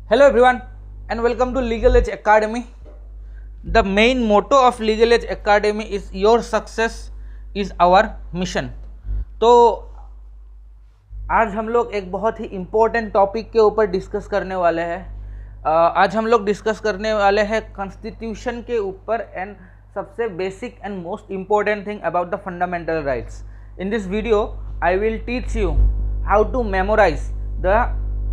Hello everyone and welcome to Legal Edge Academy. The main motto of Legal Edge Academy is your success is our mission. तो आज हम लोग एक बहुत ही important topic के ऊपर डिस्कस करने वाले हैं। आज हम लोग डिस्कस करने वाले हैं कॉन्स्टिट्यूशन के ऊपर एंड सबसे basic and most important thing about the fundamental rights. In this video I will teach you how to memorise the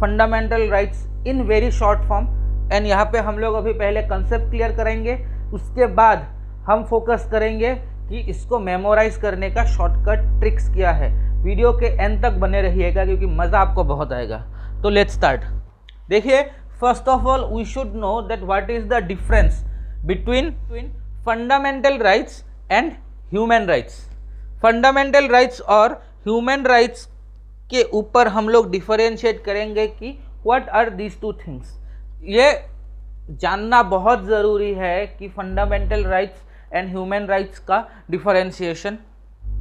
fundamental rights in very short form. And यहाँ पे हम लोग अभी पहले कंसेप्ट क्लियर करेंगे, उसके बाद हम फोकस करेंगे कि इसको मेमोराइज करने का शॉर्टकट ट्रिक्स क्या है। वीडियो के एंड तक बने रहिएगा क्योंकि मज़ा आपको बहुत आएगा। तो लेट्स स्टार्ट। देखिए, first of all we should know that what is the difference between fundamental rights and human rights. Fundamental rights और ह्यूमन राइट्स के ऊपर हम लोग डिफरेंशिएट करेंगे कि what are these two things. ये जानना बहुत ज़रूरी है कि fundamental rights and human rights का डिफरेंशिएशन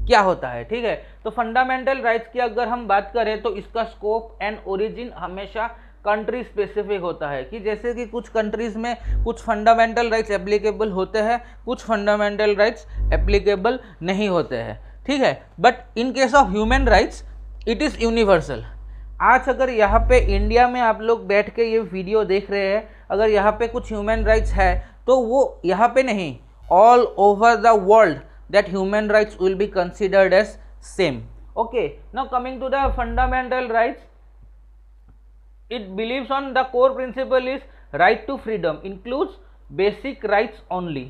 क्या होता है। ठीक है, तो फंडामेंटल राइट्स की अगर हम बात करें तो इसका स्कोप एंड ओरिजिन हमेशा कंट्री स्पेसिफिक होता है कि जैसे कि कुछ कंट्रीज़ में कुछ फंडामेंटल राइट्स एप्लीकेबल होते हैं, कुछ फंडामेंटल राइट्स एप्लीकेबल नहीं होते हैं। ठीक है, but in case of human rights it is universal. आज अगर यहाँ पे इंडिया में आप लोग बैठ के ये वीडियो देख रहे हैं, अगर यहाँ पे कुछ ह्यूमन राइट्स है तो वो यहाँ पे नहीं, all over the world that human rights will be considered as same. Okay, now coming to the fundamental rights, it believes on the core principle is right to freedom includes basic rights only।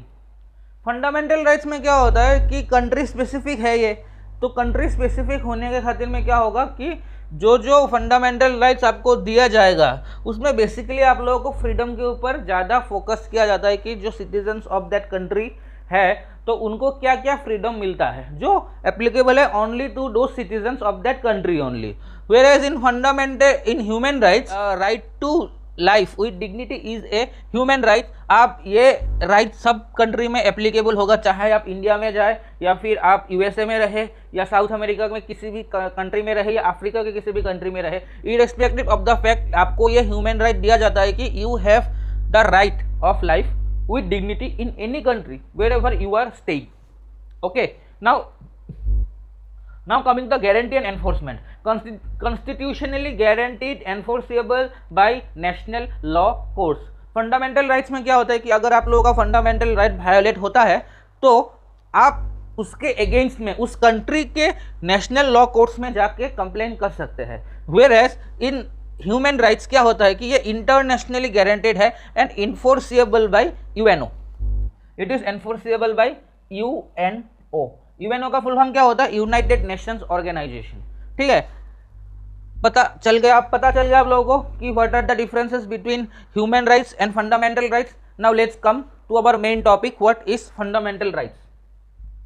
Fundamental rights में क्या होता है कि country specific है ये, तो country specific होने के खातिर में क्या होगा कि जो जो फंडामेंटल राइट्स आपको दिया जाएगा उसमें बेसिकली आप लोगों को फ्रीडम के ऊपर ज़्यादा फोकस किया जाता है कि जो सिटीजन्स ऑफ दैट कंट्री है तो उनको क्या क्या फ्रीडम मिलता है जो एप्लीकेबल है ओनली टू दो citizens of that country only. Whereas in human rights, right to life with dignity is a human right। आप ये राइट सब कंट्री में एप्लीकेबल होगा, चाहे आप इंडिया में जाए या फिर आप यूएसए में रहे या साउथ अमेरिका में किसी भी कंट्री में रहे या अफ्रीका के किसी भी कंट्री में रहे, इररेस्पेक्टिव ऑफ द फैक्ट आपको ये ह्यूमन राइट दिया जाता है कि you have the right of life with dignity in any country wherever you are staying. Okay, now coming to guarantee and enforcement, constitutionally guaranteed enforceable by national law courts। Fundamental rights में क्या होता है कि अगर आप लोगों का fundamental right violet होता है तो आप उसके अगेंस्ट में उस कंट्री के नेशनल लॉ कोर्ट्स में जाके कंप्लेन कर सकते हैं। वेयरएज इन ह्यूमन राइट्स क्या होता है कि ये इंटरनेशनली गारंटेड है and enforceable by UNO. It is enforceable by UNO. UNO का फुल फॉर्म क्या होता है? United Nations Organisation. ठीक है, पता चल गया आप लोगों को कि what are the differences between human rights and fundamental rights. Now let's come to our main topic, what is fundamental rights.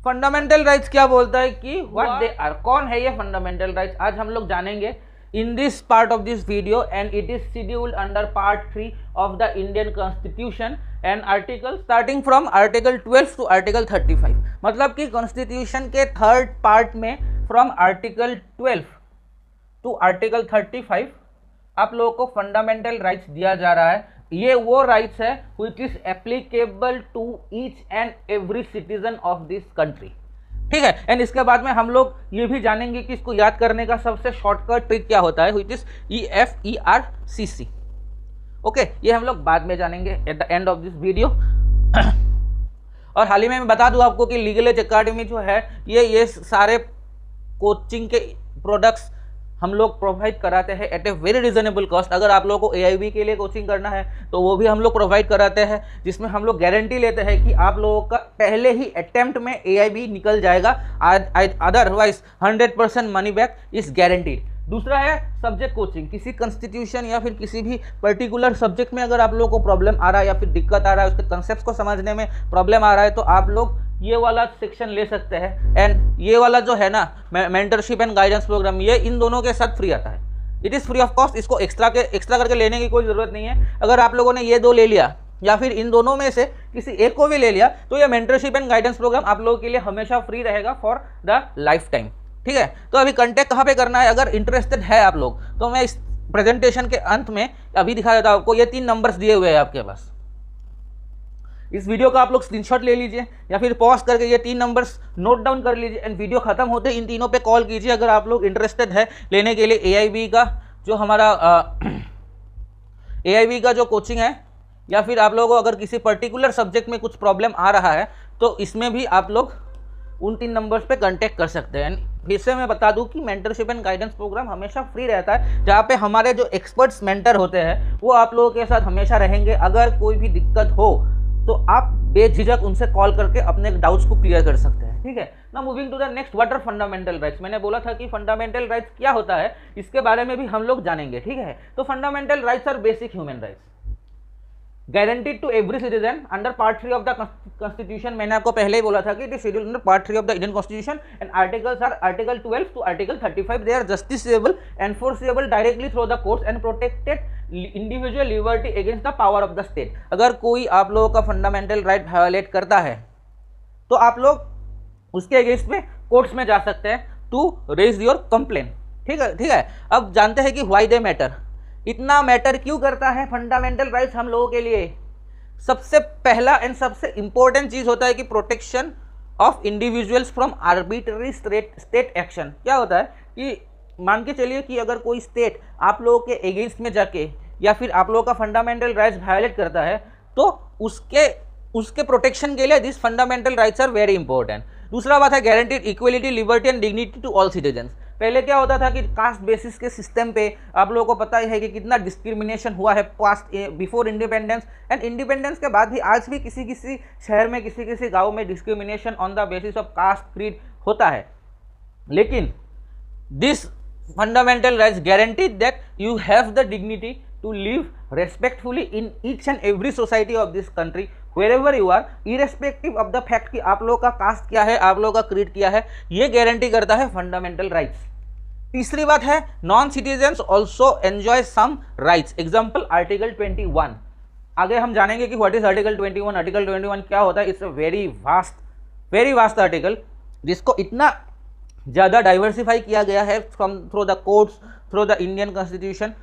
Fundamental rights क्या बोलता है कि व्हाट दे आर, कौन है ये फंडामेंटल राइट्स, आज हम लोग जानेंगे in this part of this video and it is scheduled under part 3 of the Indian Constitution and article starting from article 12 to article 35। मतलब कि कॉन्स्टिट्यूशन के थर्ड पार्ट में फ्रॉम आर्टिकल 12 टू आर्टिकल 35 आप लोगों को फंडामेंटल राइट्स दिया जा रहा है। ये वो राइट्स है which is applicable to each and every citizen of this country। ठीक है, एंड इसके बाद में हम लोग ये भी जानेंगे कि इसको याद करने का सबसे शॉर्टकट ट्रिक क्या होता है व्हिच इज EFERCC। ओके, ये हम लोग बाद में जानेंगे at the end of this video. और हाल ही में मैं बता दूं आपको कि लीगल एज अकेडमी जो है ये सारे कोचिंग के प्रोडक्ट्स हम लोग प्रोवाइड कराते हैं at a very reasonable cost. अगर आप लोगों को AIB के लिए कोचिंग करना है तो वो भी हम लोग प्रोवाइड कराते हैं, जिसमें हम लोग गारंटी लेते हैं कि आप लोगों का पहले ही अटेम्प्ट में AIB निकल जाएगा, otherwise 100% money back is guaranteed. दूसरा है सब्जेक्ट कोचिंग। किसी कॉन्स्टिट्यूशन या फिर किसी भी पर्टिकुलर सब्जेक्ट में अगर आप लोगों को प्रॉब्लम आ रहा है या फिर दिक्कत आ रहा है, उसके कंसेप्ट को समझने में प्रॉब्लम आ रहा है, तो आप लोग ये वाला सेक्शन ले सकते हैं। एंड ये वाला जो है ना मेंटरशिप एंड गाइडेंस प्रोग्राम, ये इन दोनों के साथ फ्री आता है। It is free of cost, इसको एक्स्ट्रा करके लेने की कोई ज़रूरत नहीं है। अगर आप लोगों ने ये दो ले लिया या फिर इन दोनों में से किसी एक को भी ले लिया तो ये मेंटरशिप एंड गाइडेंस प्रोग्राम आप लोगों के लिए हमेशा फ्री रहेगा फॉर द लाइफ टाइम। ठीक है, तो अभी कॉन्टैक्ट कहाँ पे करना है, अगर इंटरेस्टेड है आप लोग तो मैं इस प्रेजेंटेशन के अंत में अभी दिखा देता हूं आपको, ये 3 नंबर्स दिए हुए हैं आपके पास। इस वीडियो का आप लोग स्क्रीनशॉट ले लीजिए या फिर पॉज करके ये 3 नंबर्स नोट डाउन कर लीजिए एंड वीडियो खत्म होते इन तीनों पे कॉल कीजिए अगर आप लोग इंटरेस्टेड है लेने के लिए AIB का जो हमारा AIB का जो कोचिंग है, या फिर आप लोगों को अगर किसी पर्टिकुलर सब्जेक्ट में कुछ प्रॉब्लम आ रहा है तो इसमें भी आप लोग उन 3 नंबर्स पे कांटेक्ट कर सकते हैं। फिर से मैं बता दूं कि मेंटरशिप एंड गाइडेंस प्रोग्राम हमेशा फ्री रहता है, जहाँ पे हमारे जो एक्सपर्ट्स मेंटर होते हैं वो आप लोगों के साथ हमेशा रहेंगे। अगर कोई भी दिक्कत हो तो आप बेझिझक उनसे कॉल करके अपने डाउट्स को क्लियर कर सकते हैं, ठीक है ना। Moving to the next, what are fundamental rights. मैंने बोला था कि फंडामेंटल राइट्स क्या होता है, इसके बारे में भी हम लोग जानेंगे, ठीक है। तो fundamental rights are basic human rights guaranteed to every citizen under part 3 of the constitution। मैंने आपको पहले ही बोला था कि it is scheduled under part 3 of the Indian constitution and articles are article 12 to article 35। they are justiciable, enforceable directly through the courts and protected individual liberty against the power of the state। अगर कोई आप लोगों का fundamental right violet करता है तो आप लोग उसके अगेंस्ट में कोर्ट्स में जा सकते हैं टू रेज योर कंप्लेन, ठीक है। अब जानते हैं कि व्हाई दे मैटर, इतना मैटर क्यों करता है फंडामेंटल राइट्स हम लोगों के लिए। सबसे पहला एंड सबसे इंपॉर्टेंट चीज होता है कि protection of individuals from arbitrary state action. क्या होता है कि मान के चलिए कि अगर कोई स्टेट आप लोगों के अगेंस्ट में जाके या फिर आप लोगों का फंडामेंटल राइट्स वायोलेट करता है तो उसके प्रोटेक्शन के लिए this fundamental rights are very important. दूसरा बात है guaranteed equality, liberty and dignity to all citizens. पहले क्या होता था कि कास्ट बेसिस के सिस्टम पे आप लोगों को पता ही है कि कितना डिस्क्रिमिनेशन हुआ है past before independence and independence के बाद भी आज भी किसी किसी शहर में किसी गांव में discrimination on the basis of caste creed होता है। लेकिन this fundamental rights guaranteed that you have the dignity to live respectfully in each and every society of this country wherever you are, irrespective of the fact कि आप लोगों का cast क्या है, आप लोगों का क्रीड क्या है, ये गारंटी करता है फंडामेंटल राइट्स। तीसरी बात है non citizens also enjoy some rights, example article 21। आगे हम जानेंगे कि व्हाट इज आर्टिकल 21। आर्टिकल 21 क्या होता है। It's a very vast article जिसको इतना ज़्यादा डाइवर्सिफाई किया गया है from through the courts, through the Indian constitution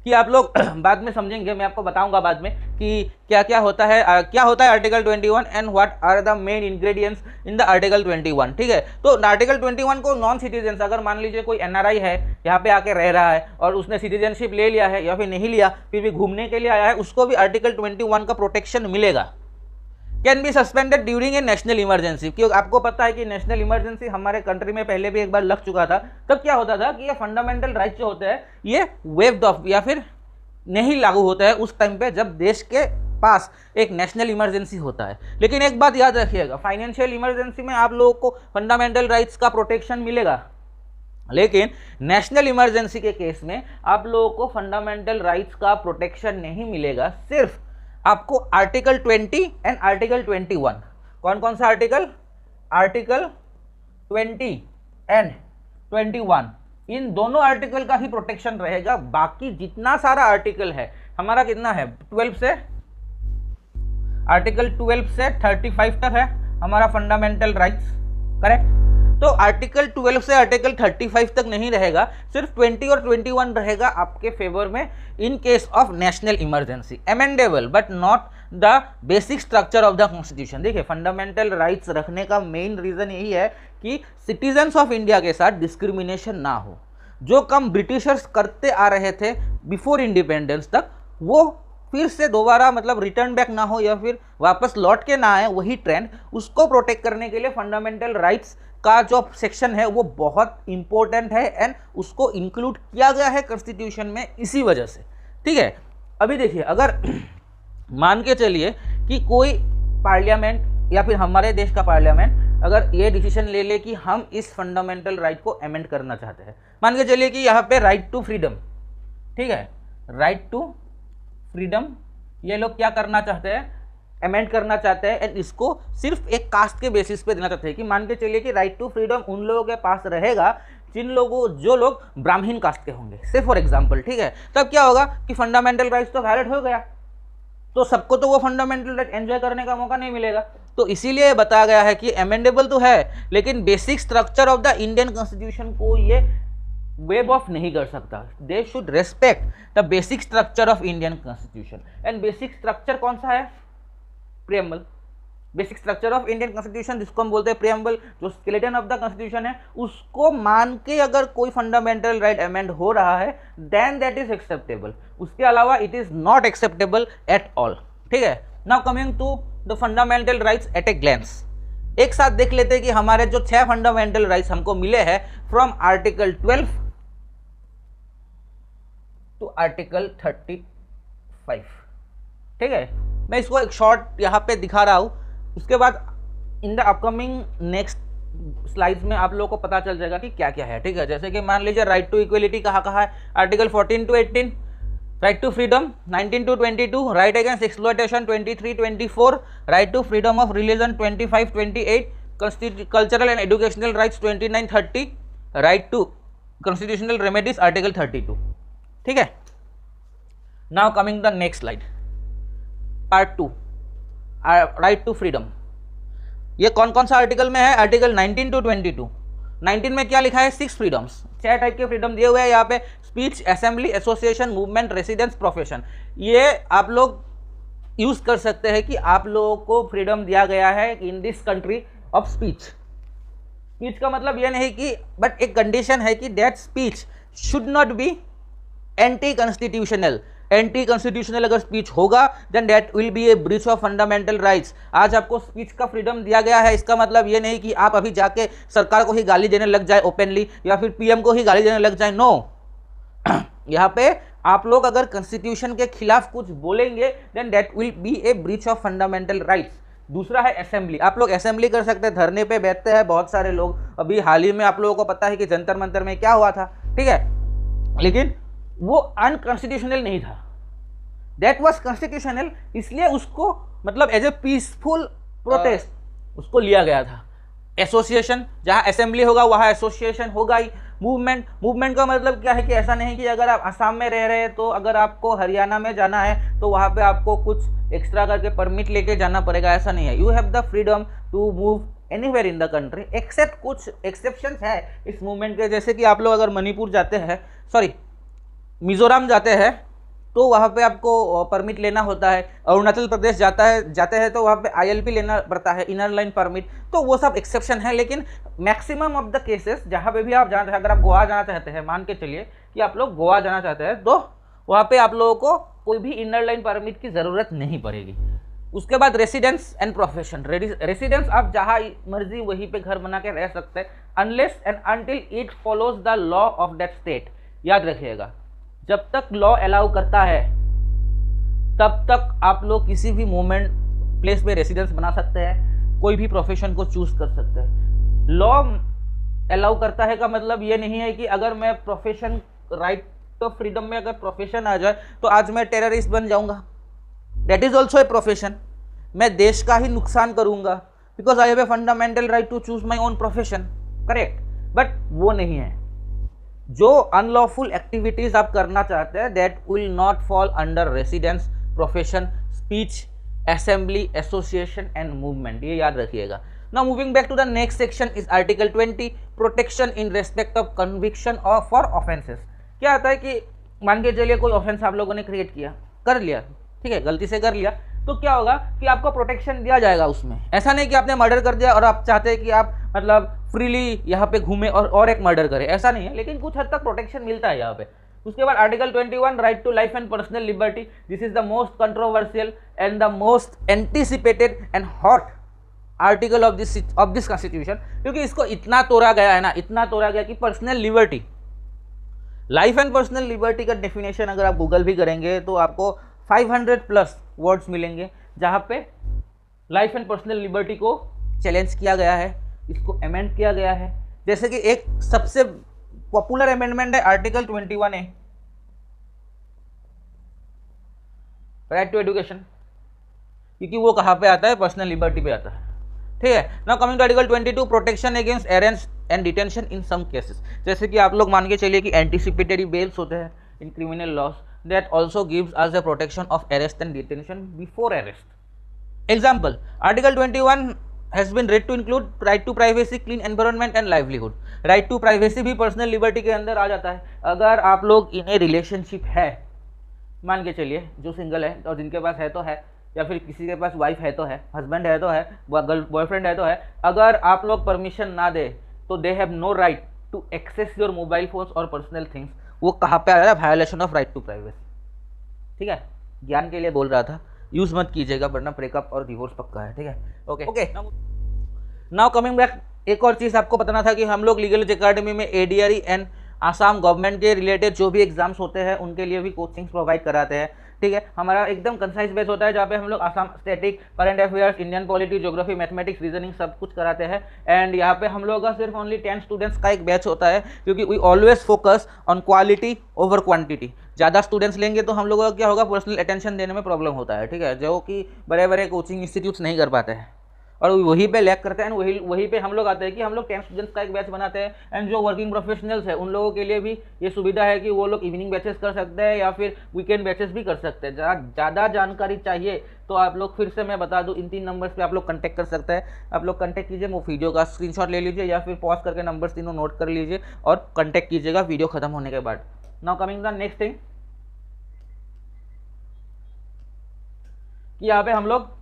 कि आप लोग बाद में समझेंगे। मैं आपको बताऊंगा बाद में कि क्या क्या होता है article 21 and what are the main ingredients in the article 21, ठीक है। तो आर्टिकल 21 को नॉन सिटीजन्स, अगर मान लीजिए कोई NRI है यहाँ पे आके रह रहा है और उसने सिटीजनशिप ले लिया है या फिर नहीं लिया फिर भी घूमने के लिए आया है, उसको भी आर्टिकल 21 का प्रोटेक्शन मिलेगा। Can be suspended during a national emergency, क्योंकि आपको पता है कि नेशनल इमरजेंसी हमारे कंट्री में पहले भी एक बार लग चुका था। तब क्या होता था कि ये फंडामेंटल राइट्स जो होते हैं ये वेव्ड ऑफ या फिर नहीं लागू होता है उस टाइम पे जब देश के पास एक नेशनल इमरजेंसी होता है। लेकिन एक बात याद रखिएगा, फाइनेंशियल इमरजेंसी में आप लोगों को फंडामेंटल राइट्स का प्रोटेक्शन मिलेगा, लेकिन नेशनल इमरजेंसी के केस में आप लोगों को फंडामेंटल राइट्स का प्रोटेक्शन नहीं मिलेगा। सिर्फ आपको आर्टिकल 20 एंड आर्टिकल 21, कौन कौन सा आर्टिकल, आर्टिकल 20 एंड 21, इन दोनों आर्टिकल का ही प्रोटेक्शन रहेगा। बाकी जितना सारा आर्टिकल है हमारा कितना है 12 से आर्टिकल 12 से 35 तक है हमारा फंडामेंटल राइट्स, करेक्ट। तो आर्टिकल 12 से आर्टिकल 35 तक नहीं रहेगा, सिर्फ 20 और 21 रहेगा आपके फेवर में in case of national emergency. Amendable but not the basic structure of the constitution. देखिए फंडामेंटल राइट्स रखने का मेन रीजन यही है कि सिटीजन्स ऑफ इंडिया के साथ डिस्क्रिमिनेशन ना हो। जो काम ब्रिटिशर्स करते आ रहे थे बिफोर इंडिपेंडेंस तक वो फिर से दोबारा मतलब रिटर्न बैक ना हो या फिर वापस लौट के ना आए, वही ट्रेंड, उसको प्रोटेक्ट करने के लिए फंडामेंटल राइट्स का जो सेक्शन है वो बहुत इंपॉर्टेंट है एंड उसको इंक्लूड किया गया है कॉन्स्टिट्यूशन में इसी वजह से, ठीक है। अभी देखिए अगर मान के चलिए कि कोई पार्लियामेंट या फिर हमारे देश का पार्लियामेंट अगर ये डिसीजन ले ले कि हम इस फंडामेंटल राइट को अमेंड करना चाहते हैं, मान के चलिए कि यहाँ पे राइट टू फ्रीडम, ठीक है, राइट टू फ्रीडम ये लोग क्या करना चाहते हैं, अमेंड करना चाहते हैं एंड इसको सिर्फ एक कास्ट के बेसिस पे देना चाहते हैं कि मान के चलिए कि राइट टू फ्रीडम उन लोगों के पास रहेगा जो लोग ब्राह्मण कास्ट के होंगे, से फॉर एग्जांपल, ठीक है। तब क्या होगा कि फंडामेंटल राइट्स तो वायलेट हो गया, तो सबको तो वो फंडामेंटल राइट एंजॉय करने का मौका नहीं मिलेगा। तो इसीलिए बताया गया है कि अमेंडेबल तो है लेकिन basic structure of the Indian constitution को ये वेब ऑफ नहीं कर सकता। They should respect the basic structure of Indian constitution. And basic structure कौन सा है? Preamble. Basic structure of Indian constitution जिसको हम बोलते हैं प्रियम्बल, जो स्केलेटन ऑफ द कॉन्स्टिट्यूशन है, उसको मान के अगर कोई फंडामेंटल राइट अमेंड हो रहा है देन दैट इज एक्सेप्टेबल। उसके अलावा it is not acceptable at all. ठीक है, now coming to the fundamental rights at a glance. एक साथ देख लेते हैं कि हमारे जो 6 फंडामेंटल राइट्स हमको मिले हैं फ्रॉम आर्टिकल 12 टू आर्टिकल 35। ठीक है, मैं इसको एक शॉर्ट यहाँ पे दिखा रहा हूँ, उसके बाद in the upcoming next slides में आप लोगों को पता चल जाएगा कि क्या क्या है। ठीक है, जैसे कि मान लीजिए राइट टू इक्वलिटी कहाँ कहाँ है, article 14 to 18, right to freedom 19 to 22, right against exploitation 23-24, right to freedom of religion 25-28, cultural and educational rights 29-30, right to constitutional remedies article 32। ठीक है, now coming the next slide, part 2, right to freedom. ये कौन कौन सा article में है? Article 19 to 22। 19 में क्या लिखा है? 6 फ्रीडम्स, 6 टाइप के फ्रीडम दिए हुए हैं यहाँ पे, speech, assembly, association, movement, residence, profession. ये आप लोग यूज कर सकते हैं कि आप लोगों को फ्रीडम दिया गया है in this country of speech. Speech का मतलब ये नहीं कि, बट एक कंडीशन है कि that speech should not be anti constitutional. Anti constitutional अगर स्पीच होगा then that will be a breach of fundamental rights. आज आपको स्पीच का फ्रीडम दिया गया है, इसका मतलब ये नहीं कि आप अभी जाके सरकार को ही गाली देने लग जाए ओपनली, या फिर पीएम को ही गाली देने लग जाए। नो, यहाँ पे आप लोग अगर कॉन्स्टिट्यूशन के खिलाफ कुछ बोलेंगे then that will be a breach of fundamental rights. दूसरा है असेंबली। आप लोग असेंबली कर सकते हैं, धरने पे बैठते हैं बहुत सारे लोग। अभी हाल ही में आप लोगों को पता है कि जंतर मंतर में क्या हुआ था। ठीक है, लेकिन वो अनकॉन्स्टिट्यूशनल नहीं था, दैट वाज कॉन्स्टिट्यूशनल, इसलिए उसको मतलब एज ए पीसफुल प्रोटेस्ट उसको लिया गया था। एसोसिएशन, जहाँ असेंबली होगा वहाँ एसोसिएशन होगा ही। मूवमेंट का मतलब क्या है कि ऐसा नहीं कि अगर आप असम में रह रहे हैं तो अगर आपको हरियाणा में जाना है तो वहाँ पे आपको कुछ एक्स्ट्रा करके परमिट लेके जाना पड़ेगा, ऐसा नहीं है। You have the freedom to move anywhere in the country, except कुछ एक्सेप्शंस है इस मूवमेंट के। जैसे कि आप लोग अगर मणिपुर जाते हैं, सॉरी मिजोरम जाते हैं तो वहाँ पे आपको परमिट लेना होता है। अरुणाचल प्रदेश जाते हैं तो वहाँ पे ILP लेना पड़ता है, इनर लाइन परमिट। तो वो सब एक्सेप्शन है, लेकिन मैक्सिमम ऑफ द केसेस जहाँ पे भी आप जाना चाहते हैं, अगर आप गोवा जाना चाहते हैं, मान के चलिए कि आप लोग गोवा जाना चाहते हैं, तो वहाँ पे आप लोगों को कोई भी इनर लाइन परमिट की ज़रूरत नहीं पड़ेगी। उसके बाद रेसिडेंस एंड प्रोफेशन। रेसिडेंस आप जहाँ मर्जी वहीं पे घर बना के रह सकते हैं, unless and until it follows the law of that state. याद रखिएगा, जब तक लॉ अलाउ करता है तब तक आप लोग किसी भी मोमेंट प्लेस पे रेसिडेंस बना सकते हैं, कोई भी प्रोफेशन को चूज कर सकते हैं। लॉ अलाउ करता है का मतलब ये नहीं है कि अगर मैं प्रोफेशन, राइट ऑफ फ्रीडम में अगर प्रोफेशन आ जाए तो आज मैं टेररिस्ट बन जाऊंगा, that is also a profession. मैं देश का ही नुकसान करूंगा because I have a fundamental right to choose my own profession, correct. But वो नहीं है। जो अनलॉफुल एक्टिविटीज आप करना चाहते हैं that will not fall under residence, profession, speech, assembly, association and movement. ये याद रखिएगा। Now moving back to the next section is article 20, protection in respect of conviction और फॉर ऑफेंसेस। क्या आता है कि मान के चलिए कोई ऑफेंस आप लोगों ने क्रिएट किया, कर लिया, ठीक है, गलती से कर लिया, तो क्या होगा कि आपको प्रोटेक्शन दिया जाएगा उसमें। ऐसा नहीं कि आपने मर्डर कर दिया और आप चाहते हैं कि आप मतलब फ्रीली यहाँ पे घूमे और एक मर्डर करें, ऐसा नहीं है, लेकिन कुछ हद तक प्रोटेक्शन मिलता है यहाँ पे। उसके बाद article 21, right to life and personal liberty. This is the most controversial and the most anticipated and hot article of this constitution, क्योंकि इसको इतना तोड़ा गया है ना, इतना तोड़ा गया कि personal liberty, life and personal liberty का डेफिनेशन अगर आप गूगल भी करेंगे तो आपको 500+ वर्ड्स मिलेंगे जहाँ पे लाइफ एंड पर्सनल लिबर्टी को चैलेंज किया गया है, इसको अमेंड किया गया है। जैसे कि एक सबसे पॉपुलर अमेंडमेंट है article 21A, right to education, क्योंकि वो कहाँ पे आता है, पर्सनल लिबर्टी पे आता है, ठीक है। Now coming to article 22, protection against arrest and detention in some cases. जैसे कि आप लोग मान के चलिए कि एंटीसिपेटरी बेल्स होते हैं in criminal laws, that also gives us the protection of arrest and detention before arrest. Example, Article 21 has been read to include right to privacy, clean environment and livelihood. Right to privacy भी personal liberty के अंदर आ जाता है। अगर आप लोग इन ए relationship है, मान के चलिए जो सिंगल है और जिनके पास है तो है, या फिर किसी के पास वाइफ है तो है, हस्बैंड है तो है, गर्ल बॉयफ्रेंड है तो है, अगर आप लोग परमिशन ना दे तो they have no right to access your mobile phones और पर्सनल थिंग्स। वो कहाँ पे आ रहा है? Violation of right to privacy. ठीक है, ज्ञान के लिए बोल रहा था, यूज मत कीजिएगा वरना ब्रेकअप और डिवोर्स पक्का है। ठीक है, ओके। नाउ कमिंग बैक, एक और चीज़ आपको बताना था कि हम लोग लीगल एज अकेडमी में ADRE एंड आसाम गवर्नमेंट के रिलेटेड जो भी एग्जाम्स होते हैं उनके लिए भी कोचिंग्स प्रोवाइड कराते हैं। ठीक है, हमारा एकदम कंसाइज बेस होता है जहाँ पे हम लोग Assam static, current affairs, Indian polity, geography, mathematics, reasoning सब कुछ कराते हैं। एंड यहाँ पे हम लोग का सिर्फ ओनली 10 स्टूडेंट्स का एक बैच होता है, क्योंकि we always focus on quality over quantity. ज़्यादा स्टूडेंट्स लेंगे तो हम लोगों का क्या होगा, पर्सनल अटेंशन देने में प्रॉब्लम होता है। ठीक है, जो कि बड़े बड़े कोचिंग इंस्टीट्यूट्स नहीं कर पाते हैं और वहीं पे लैक करते हैं। वहीं पे हम लोग आते हैं कि हम लोग 10 स्टूडेंट्स का एक बैच बनाते हैं। एंड जो वर्किंग प्रोफेशनल्स है उन लोगों के लिए भी ये सुविधा है कि वो लोग इवनिंग बैचेस कर सकते हैं या फिर वीकेंड बैचेस भी कर सकते हैं। ज़्यादा जानकारी चाहिए तो आप लोग फिर से मैं बता दूं, इन 3 नंबर्स पे आप लोग कॉन्टैक्ट कर सकते हैं। आप लोग कॉन्टैक्ट कीजिए, वो वीडियो का स्क्रीनशॉट ले लीजिए या फिर पॉज करके नंबर्स तीनों नोट कर लीजिए और कॉन्टैक्ट कीजिएगा वीडियो खत्म होने के बाद। Now coming the next thing, कि यहाँ पे हम लोग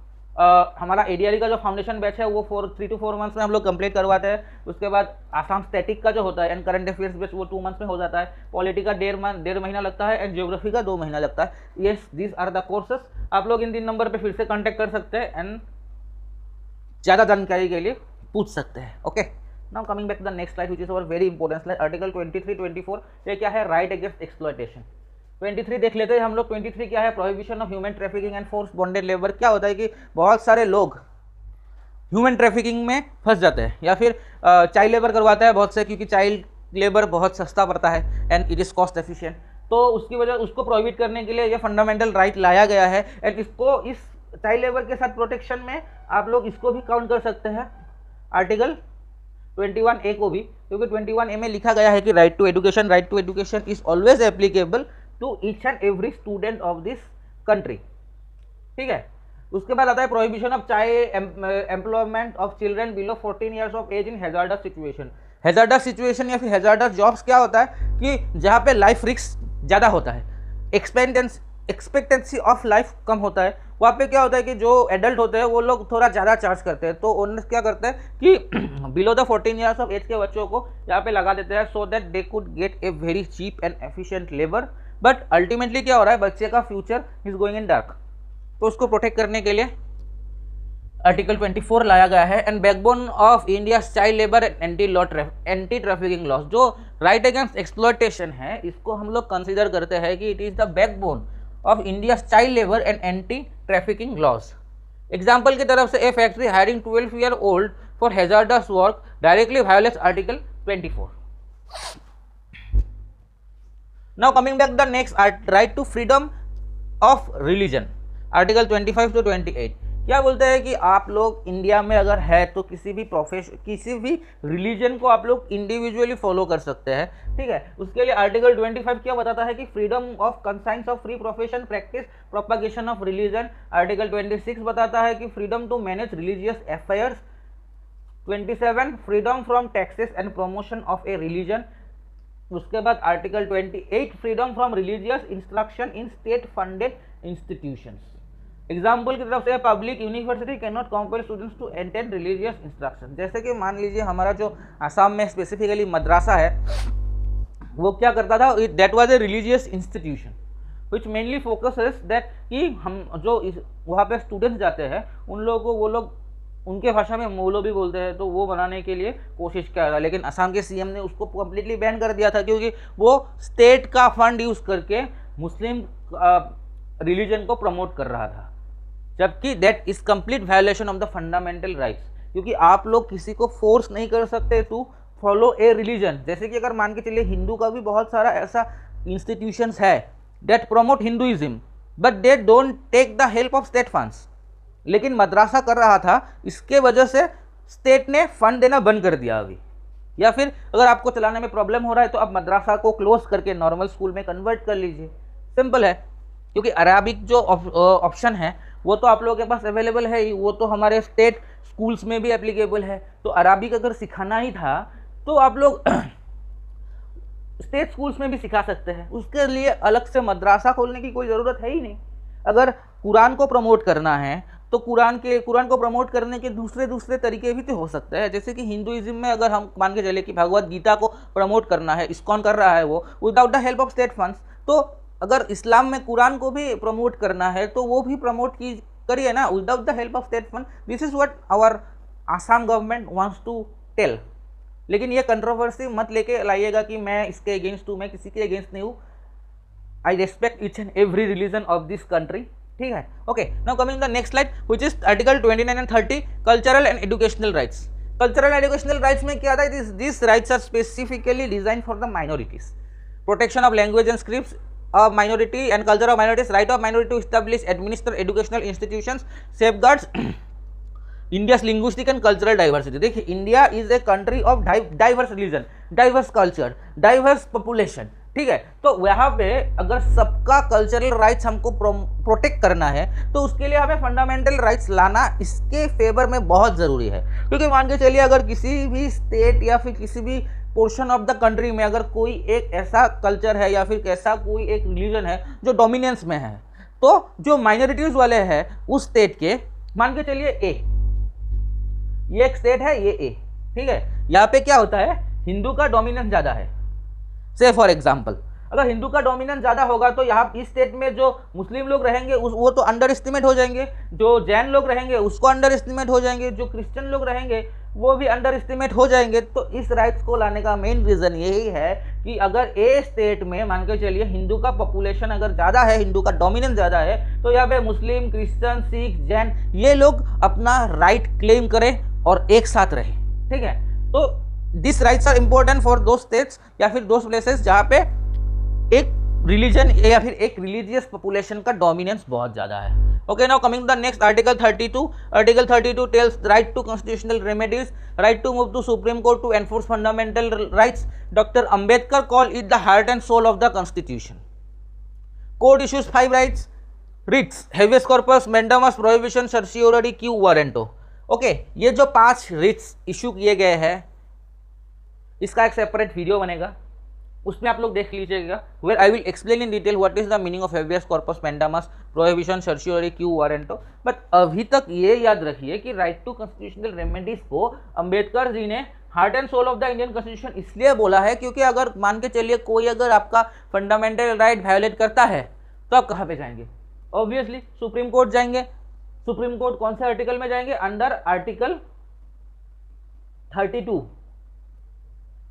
हमारा ADRE का जो फाउंडेशन बैच है वो 3 to 4 मंथ्स में हम लोग कंप्लीट करवाते हैं। उसके बाद आसाम स्टैटिक का जो होता है एंड करंट अफेयर्स बैच वो 2 मंथ्स में हो जाता है। पॉलिटी का 1.5 महीना लगता है एंड ज्योग्राफी का 2 महीना लगता है। Yes, this are the courses. आप लोग इन 3 नंबर पे फिर से कांटेक्ट कर सकते हैं एंड ज़्यादा जानकारी के लिए पूछ सकते हैं। Okay, now coming back to the next slide, which is our very important slide, article 23-24। ये क्या है? Right against exploitation. 23 देख लेते हैं हम लोग। 23 क्या है? Prohibition of human trafficking and force bonded labour. क्या होता है कि बहुत सारे लोग ह्यूमन ट्रैफिकिंग में फंस जाते हैं या फिर चाइल्ड लेबर करवाते हैं बहुत से, क्योंकि चाइल्ड लेबर बहुत सस्ता पड़ता है and it is cost efficient. तो उसकी वजह उसको प्रोहिबिट करने के लिए ये फंडामेंटल राइट लाया गया है। एंड इसको इस चाइल्ड लेबर के साथ प्रोटेक्शन में आप लोग इसको भी काउंट कर सकते हैं, आर्टिकल 21A को भी, क्योंकि 21A में लिखा गया है कि right to education is always applicable to each and every student of this country. ठीक है, उसके बाद आता है prohibition of child employment of children below 14 years of age in hazardous situation. Hazardous situation या फिर हैजार्डस जॉब्स क्या होता है कि जहाँ पे लाइफ रिस्क ज़्यादा होता है, एक्सपेक्टेंसी ऑफ लाइफ कम होता है, वहाँ पे क्या होता है कि जो एडल्ट होते हैं वो लोग थोड़ा ज़्यादा चार्ज करते हैं। तो ओनर्स क्या करते हैं कि below the 14 years of age के बच्चों को यहाँ पे लगा देते हैं, so that they could get a very cheap and efficient labour. But ultimately क्या हो रहा है, बच्चे का future is going in dark. तो उसको प्रोटेक्ट करने के लिए आर्टिकल 24 लाया गया है। And backbone of India child labour anti trafficking laws, जो राइट अगेंस्ट एक्सप्लॉयटेशन है, इसको हम लोग कंसिडर करते हैं कि it is the backbone of India child labour and anti trafficking laws. Example की तरफ से a factory hiring 12 year old for hazardous work directly violates article 24। Now coming back the next, right to freedom of religion, article 25 to 28। क्या बोलते हैं कि आप लोग India में अगर है तो किसी भी रिलीजन को आप लोग इंडिविजुअली फॉलो कर सकते हैं। ठीक है, उसके लिए आर्टिकल 25 क्या बताता है कि freedom of conscience of free profession practice propagation of religion. Article 26 बताता है कि freedom to manage religious affairs. 27 freedom from taxes and promotion of a religion. उसके बाद article 28 freedom from religious instruction in state funded institutions. Example की तरफ से public university can not compel students to attend religious instruction. जैसे कि मान लीजिए हमारा जो आसाम में स्पेसिफिकली मद्रासा है, वो क्या करता था, that was a religious institution which mainly focuses that कि हम जो वहाँ पे स्टूडेंट्स जाते हैं उन लोगों को वो लोग उनके भाषा में मौलवी बोलते हैं, तो वो बनाने के लिए कोशिश कर रहा है। लेकिन असम के CM ने उसको कम्प्लीटली बैन कर दिया था, क्योंकि वो स्टेट का फंड यूज़ करके मुस्लिम रिलीजन को प्रमोट कर रहा था, जबकि that is complete violation of the fundamental rights. क्योंकि आप लोग किसी को फोर्स नहीं कर सकते टू फॉलो ए रिलीजन। जैसे कि अगर मान के चलिए हिंदू का भी बहुत सारा ऐसा इंस्टीट्यूशंस है that promote Hinduism, but they don't take the help of state funds. लेकिन मद्रासा कर रहा था, इसके वजह से स्टेट ने फंड देना बंद कर दिया अभी। या फिर अगर आपको चलाने में प्रॉब्लम हो रहा है तो आप मद्रासा को क्लोज करके नॉर्मल स्कूल में कन्वर्ट कर लीजिए, सिंपल है। क्योंकि अराबिक जो ऑप्शन है वो तो आप लोगों के पास अवेलेबल है ही, वो तो हमारे स्टेट स्कूल्स में भी एप्लीकेबल है। तो अराबिक अगर सिखाना ही था तो आप लोग स्टेट स्कूल्स में भी सिखा सकते हैं, उसके लिए अलग से मदरसा खोलने की कोई ज़रूरत है ही नहीं। अगर कुरान को प्रमोट करना है तो कुरान को प्रमोट करने के दूसरे तरीके भी तो हो सकते हैं। जैसे कि हिंदुइज्म में अगर हम मान के चले कि भगवत गीता को प्रमोट करना है, इस्कॉन कर रहा है वो without the help of state funds, तो अगर इस्लाम में कुरान को भी प्रमोट करना है तो वो भी प्रमोट करिए ना without the help of state fund. This is what our Assam government wants to tell. लेकिन ये कंट्रोवर्सी मत लेके लाइएगा कि मैं इसके अगेंस्ट हूँ, मैं किसी के अगेंस्ट नहीं हूँ। I respect each and every religion of this country, ठीक है। Okay, now coming the next slide which is article 29 and 30 cultural and educational rights. Cultural and educational rights में क्या था, this rights are specifically design for the minorities, protection of language and scripts of minority and culture of minorities, right of minority to establish administer educational institutions, safeguards India's linguistic and cultural diversity। देखिए, India is a country of diverse religion, diverse culture, diverse population, ठीक है। तो यहाँ पे अगर सबका cultural rights हमको protect करना है तो उसके लिए हमें फंडामेंटल राइट्स लाना इसके फेवर में बहुत ज़रूरी है। क्योंकि मान के चलिए अगर किसी भी स्टेट या फिर किसी भी पोर्शन ऑफ द कंट्री में अगर कोई एक ऐसा कल्चर है या फिर ऐसा कोई एक रिलीजन है जो डोमिनेंस में है, तो जो माइनॉरिटीज वाले हैं उस स्टेट के, मान के चलिए ये एक स्टेट है, ये ए, ठीक है, यहाँ पे क्या होता है, हिंदू का डोमिनेंस ज़्यादा है। से फॉर एग्जाम्पल अगर हिंदू का डोमिनेंस ज़्यादा होगा तो यहाँ इस स्टेट में जो मुस्लिम लोग रहेंगे वो तो अंडर एस्टिमेट हो जाएंगे, जो जैन लोग रहेंगे उसको अंडर एस्टिमेट हो जाएंगे, जो क्रिश्चियन लोग रहेंगे वो भी अंडर एस्टिमेट हो जाएंगे। तो इस राइट्स को लाने का मेन रीज़न यही है कि अगर ए स्टेट में मान के चलिए हिंदू का पॉपुलेशन अगर ज़्यादा है, हिंदू का डोमिनेंस ज़्यादा है, तो यहाँ पे मुस्लिम, क्रिश्चियन, सिख, जैन ये लोग अपना राइट क्लेम करें और एक साथ रहे, ठीक है। तो this rights are important for दो स्टेट्स या फिर दो प्लेसेस जहाँ पे एक रिलीजन या फिर एक रिलीजियस पॉपुलेशन का डोमिनेंस बहुत ज़्यादा है। Okay, now coming to the next article 32. Article 32 tells right to constitutional remedies, right to move to Supreme Court to enforce fundamental rights. Dr. Ambedkar called it the heart and soul of the Constitution. Court issues 5 rights: writs, habeas corpus, mandamus, prohibition, certiorari, quo warranto. Okay, ये जो 5 writs issue किए गए हैं इसका एक separate video बनेगा, उसमें आप लोग देख लीजिएगा, where I will explain in detail what is the meaning of habeas corpus, mandamus, prohibition, certiorari, quo warranto. But अभी तक ये याद रखिए कि राइट टू कॉन्स्टिट्यूशनल रेमेडीज को अंबेडकर जी ने heart and soul of the Indian constitution इसलिए बोला है क्योंकि अगर मान के चलिए कोई अगर आपका फंडामेंटल राइट वायोलेट करता है तो आप कहाँ पे जाएंगे? ऑब्वियसली सुप्रीम कोर्ट जाएंगे। सुप्रीम कोर्ट कौन से आर्टिकल में जाएंगे? Under article 32।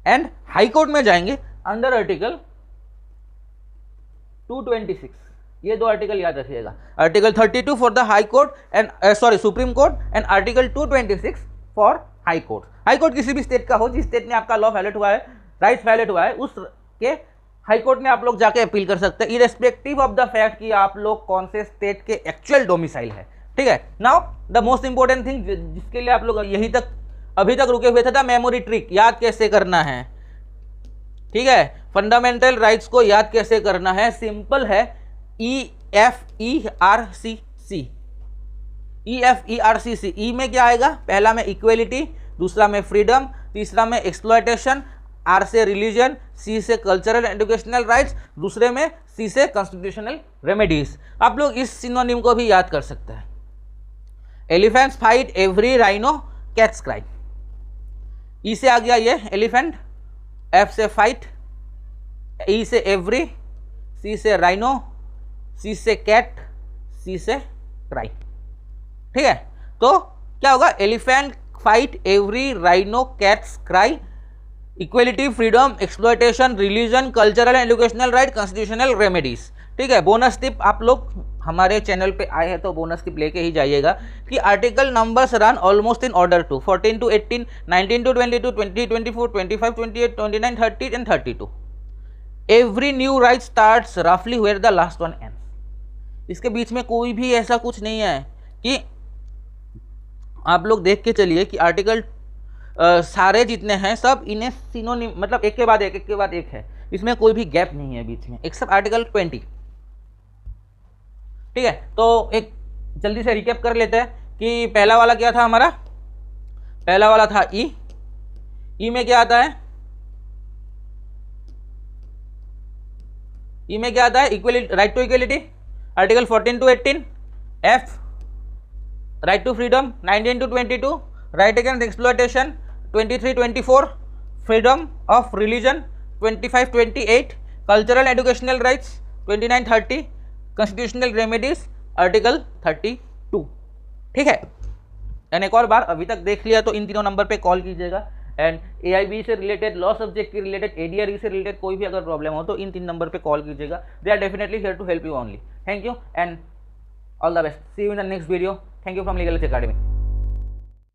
And high court में जाएंगे अंडर आर्टिकल 226। ये दो आर्टिकल याद रखिएगा, article 32 for the high court and supreme court and article 226 for high court. High court किसी भी स्टेट का हो, जिस स्टेट में आपका लॉ वायलेट हुआ है, राइट्स वायलेट हुआ है, उसके हाई कोर्ट में आप लोग जाके अपील कर सकते हैं इरेस्पेक्टिव ऑफ द फैक्ट कि आप लोग कौन से स्टेट के एक्चुअल डोमिसाइल है, ठीक है। Now the most important thing जिसके लिए आप लोग यहीं तक अभी तक रुके हुए थे, द मेमोरी ट्रिक, याद कैसे करना है, ठीक है। फंडामेंटल राइट्स को याद कैसे करना है? सिंपल है, EFERCC। EFERCC। ई में क्या आएगा? पहला में इक्वेलिटी, दूसरा में फ्रीडम, तीसरा में एक्सप्लॉयटेशन, आर से रिलीजन, सी से कल्चरल एजुकेशनल राइट्स, दूसरे में सी से कॉन्स्टिट्यूशनल रेमेडीज। आप लोग इस सिनोनिम को भी याद कर सकते हैं। Elephants fight, every rhino cats cry. E से आ गया ये एलिफेंट, एफ से फाइट, ई से एवरी, सी से राइनो, सी से कैट, सी से क्राई, ठीक है। तो क्या होगा? Elephant fight, every rhino cats cry, equality, freedom, exploitation, religion, cultural and educational right, constitutional remedies, ठीक है। बोनस टिप, आप लोग हमारे चैनल पे आए हैं तो बोनस टिप लेके ही जाइएगा कि article numbers run almost in order to 14 to 18, 19 to 22, 20, 24, 25, 28, 29, 30 and 32. Every new right starts roughly where the last one ends. इसके बीच में कोई भी ऐसा कुछ नहीं है कि आप लोग देख के चलिए कि आर्टिकल सारे जितने हैं सब इन्हें सिनोनिम, मतलब एक के बाद एक है, इसमें कोई भी गैप नहीं है बीच में, एक्सेप्ट आर्टिकल 20, ठीक है। तो एक जल्दी से रिकैप कर लेते हैं कि पहला वाला क्या था हमारा? पहला वाला था ई। ई में क्या आता है? ई में क्या आता है? Equality, right to equality, article 14 to 18। F, right to freedom 19 to 22, right against exploitation 23-24, freedom of religion 25-28, cultural educational rights 29-30, constitutional remedies article 32। ठीक है, एंड एक और बार अभी तक देख लिया तो इन तीनों नंबर पे कॉल कीजिएगा। एंड एआईबी से रिलेटेड, लॉ सब्जेक्ट के रिलेटेड, एडीआरई से रिलेटेड कोई भी अगर प्रॉब्लम हो तो इन 3 नंबर पे कॉल कीजिएगा। They are definitely here to help you only. Thank you and all the best. See you in the next video. Thank you from Legal Edge academy.